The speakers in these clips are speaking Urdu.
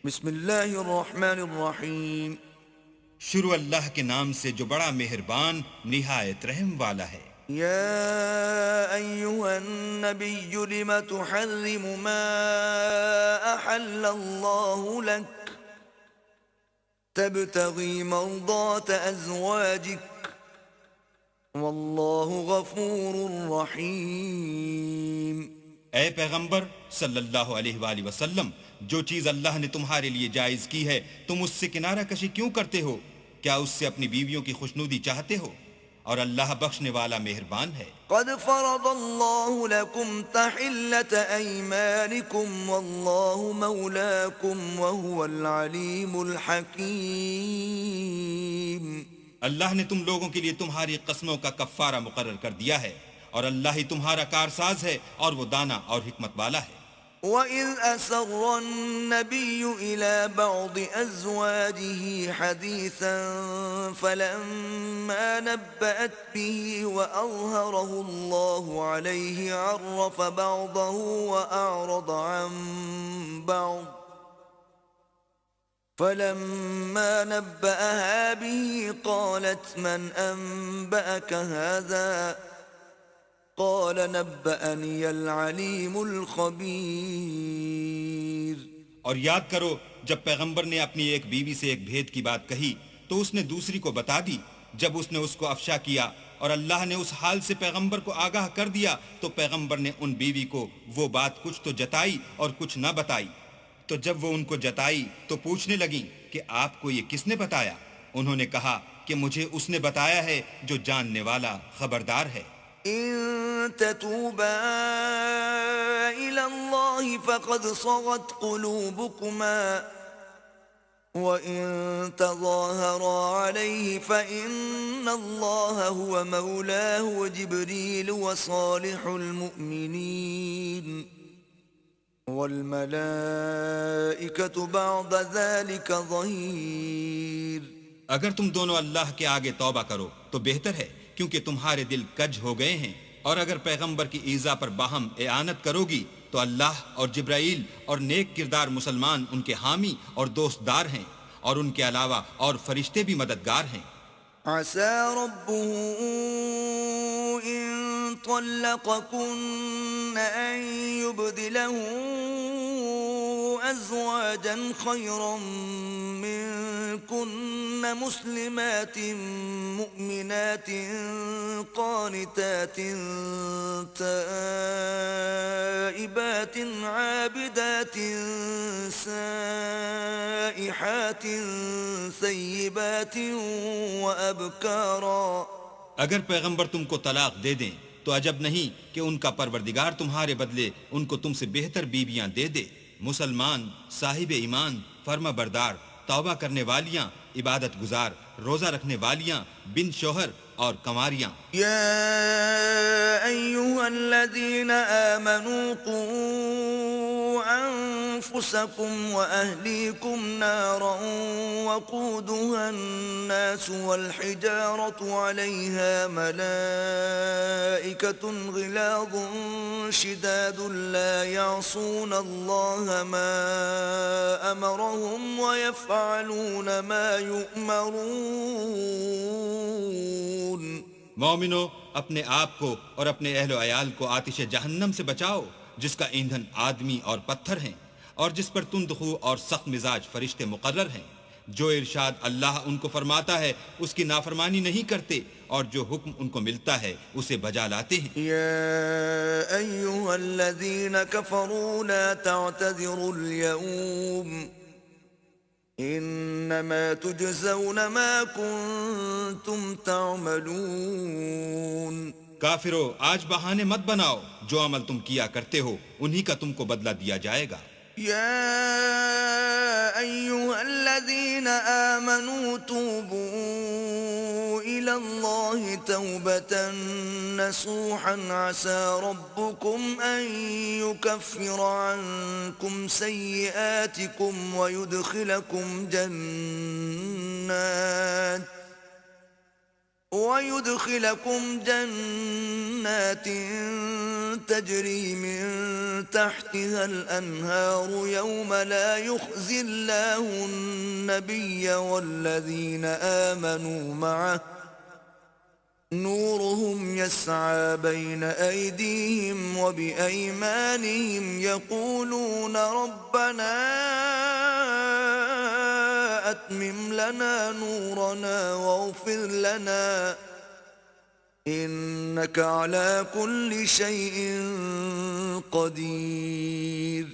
بسم اللہ الرحمن الرحیم. شروع اللہ کے نام سے جو بڑا مہربان نہایت رحم والا ہے. یا ایہا النبی لم تحرم ما احل اللہ لک تبتغی مرضات ازواجک واللہ غفور رحیم. اے پیغمبر صلی اللہ علیہ وآلہ وسلم، جو چیز اللہ نے تمہارے لیے جائز کی ہے تم اس سے کنارہ کشی کیوں کرتے ہو؟ کیا اس سے اپنی بیویوں کی خوشنودی چاہتے ہو؟ اور اللہ بخشنے والا مہربان ہے. قد فرض اللہ لکم تحلة ایمانکم واللہ مولاکم وهو العلیم الحکیم. اللہ نے تم لوگوں کے لیے تمہاری قسموں کا کفارہ مقرر کر دیا ہے، اور اللہ ہی تمہارا کارساز ہے اور وہ دانا اور حکمت والا ہے. وَإِذْ أَسَرَّ النَّبِيُّ إِلَى بَعْضِ أَزْوَاجِهِ حَدِيثًا فَلَمَّا نَبَّأَتْ بِهِ وَأَظْهَرَهُ اللَّهُ عَلَيْهِ عَرَّفَ بَعْضَهُ وَأَعْرَضَ عَن بَعْضٍ فَلَمَّا نَبَّأَهَا بِهِ قَالَتْ مَنْ أَنبَأَكَ هَذَا قال نبأني العليم الخبير. اور یاد کرو جب پیغمبر نے اپنی ایک بیوی سے ایک بھید کی بات کہی تو اس نے دوسری کو بتا دی. جب اس نے اس کو افشا کیا اور اللہ نے اس حال سے پیغمبر کو آگاہ کر دیا تو پیغمبر نے ان بیوی کو وہ بات کچھ تو جتائی اور کچھ نہ بتائی. تو جب وہ ان کو جتائی تو پوچھنے لگیں کہ آپ کو یہ کس نے بتایا؟ انہوں نے کہا کہ مجھے اس نے بتایا ہے جو جاننے والا خبردار ہے. إن تتوبا إلى الله فقد صغت قلوبكما وإن تظاهرا عليه فإن الله هو مولاه وجبريل وصالح المؤمنين والملائكة بعد ذلك ظهير. اگر تم دونوں اللہ کے آگے توبہ کرو تو بہتر ہے، کیونکہ تمہارے دل کج ہو گئے ہیں. اور اگر پیغمبر کی ایذا پر باہم اعانت کرو گی تو اللہ اور جبرائیل اور نیک کردار مسلمان ان کے حامی اور دوست دار ہیں، اور ان کے علاوہ اور فرشتے بھی مددگار ہیں. عسى ربه إن طلقكن أن يبدله أزواجا خيرا منكن مسلمات مؤمنات قانتات تائبات عابدات سائحات ثيبات وأبكارا. اگر پیغمبر تم کو طلاق دے دیں تو عجب نہیں کہ ان کا پروردگار تمہارے بدلے ان کو تم سے بہتر بیویاں دے دے، مسلمان، صاحب ایمان، فرما بردار، توبہ کرنے والیاں، عبادت گزار، روزہ رکھنے والیاں، بن شوہر اور کنواریاں. يا أيها الذين آمنوا قوا أنفسكم وأهليكم نارا وقودها الناس والحجارة عليها ملائكة غلاظ شداد لا يعصون الله ما أمرهم ويفعلون ما يؤمرون. مومنو، اپنے آپ کو اور اپنے اہل و عیال کو آتش جہنم سے بچاؤ جس کا ایندھن آدمی اور پتھر ہیں، اور جس پر تند خو اور سخت مزاج فرشتے مقرر ہیں. جو ارشاد اللہ ان کو فرماتا ہے اس کی نافرمانی نہیں کرتے، اور جو حکم ان کو ملتا ہے اسے بجا لاتے ہیں. يا أيها الذين كفروا لا تعتذروا اليوم إنما تجزون ما كنتم تعملون. کافرو، آج بہانے مت بناؤ، جو عمل تم کیا کرتے ہو انہی کا تم کو بدلہ دیا جائے گا. يا أيها الذين آمنوا توبوا إلى الله توبة نصوحا عسى ربكم أن يكفر عنكم سيئاتكم ويدخلكم جنات تجري من تحتها الأنهار يوم لا يخزي الله النبي والذين آمنوا معه نورهم يسعى بين أيديهم وبأيمانهم يقولون ربنا أتمم لنا نورنا واغفر لنا إنك على كل شيء قدير.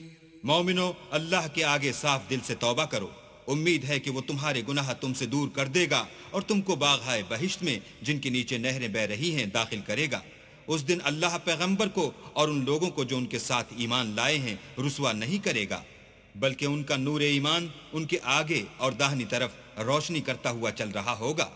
مومنو، اللہ کے آگے صاف دل سے توبہ کرو. امید ہے کہ وہ تمہارے گناہ تم سے دور کر دے گا اور تم کو باغہائے بہشت میں جن کے نیچے نہریں بہ رہی ہیں داخل کرے گا. اس دن اللہ پیغمبر کو اور ان لوگوں کو جو ان کے ساتھ ایمان لائے ہیں رسوا نہیں کرے گا، بلکہ ان کا نور ایمان ان کے آگے اور داہنی طرف روشنی کرتا ہوا چل رہا ہوگا،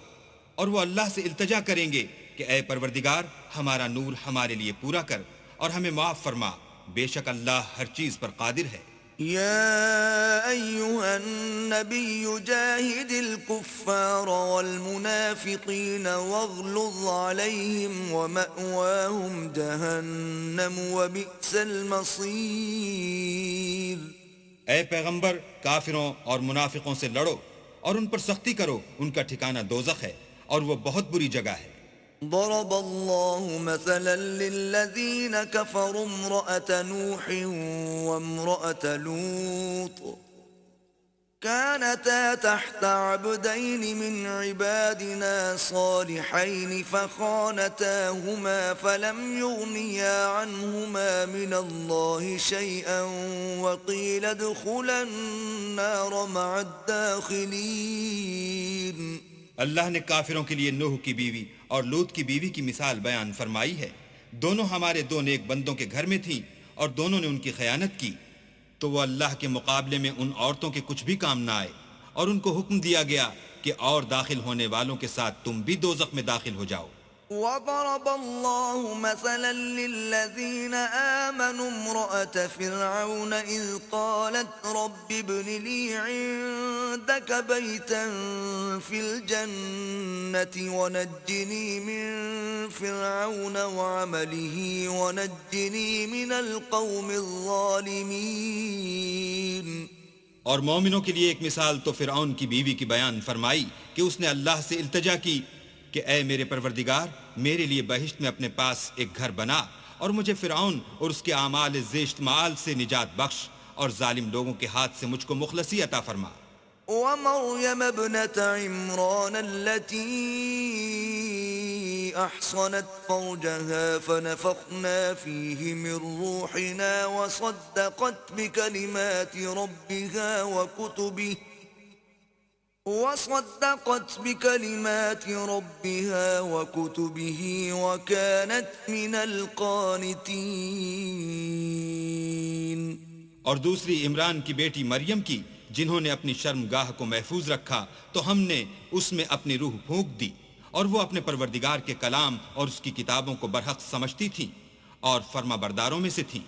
اور وہ اللہ سے التجا کریں گے کہ اے پروردگار ہمارا نور ہمارے لیے پورا کر اور ہمیں معاف فرما، بے شک اللہ ہر چیز پر قادر ہے. يا أيها النبي جاهد الكفار والمنافقين واغلظ عليهم ومأواهم جهنم وبئس المصير. اے پیغمبر کافروں اور منافقوں سے لڑو اور ان پر سختی کرو، ان کا ٹھکانہ دوزخ ہے اور وہ بہت بری جگہ ہے. ضرب الله مثلا للذين كفروا امرأة نوح وامرأة لوط كانتا تحت عبدين من عبادنا صالحين فخانتاهما فلم يغنيا عنهما من الله شيئا وقيل ادخلا النار مع الداخلين. اللہ نے کافروں کے لیے نوح کی بیوی اور لوط کی بیوی کی مثال بیان فرمائی ہے. دونوں ہمارے دو نیک بندوں کے گھر میں تھیں اور دونوں نے ان کی خیانت کی، تو وہ اللہ کے مقابلے میں ان عورتوں کے کچھ بھی کام نہ آئے، اور ان کو حکم دیا گیا کہ اور داخل ہونے والوں کے ساتھ تم بھی دوزخ میں داخل ہو جاؤ. وضرب الله مثلا للذين آمنوا امرأة فرعون إذ قالت رب ابن لي عندك بيتا في الجنة ونجني من فرعون وعمله ونجني من القوم الظالمين. اور مومنوں کے لیے ایک مثال تو فرعون کی بیوی کی بیان فرمائی کہ اس نے اللہ سے التجا کی کہ اے میرے پروردگار میرے لیے بہشت میں اپنے پاس ایک گھر بنا اور مجھے فرعون اور اس کے اعمال زشت معال سے نجات بخش اور ظالم لوگوں کے ہاتھ سے مجھ کو مخلصی عطا فرما. ومريم ابنة عمران التي أحصنت فرجها فنفخنا فيه من روحنا وصدقت بكلمات ربها وكتبه وكانت من القانتين. اور دوسری عمران کی بیٹی مریم کی جنہوں نے اپنی شرم گاہ کو محفوظ رکھا تو ہم نے اس میں اپنی روح پھونک دی، اور وہ اپنے پروردگار کے کلام اور اس کی کتابوں کو برحق سمجھتی تھی اور فرما برداروں میں سے تھی.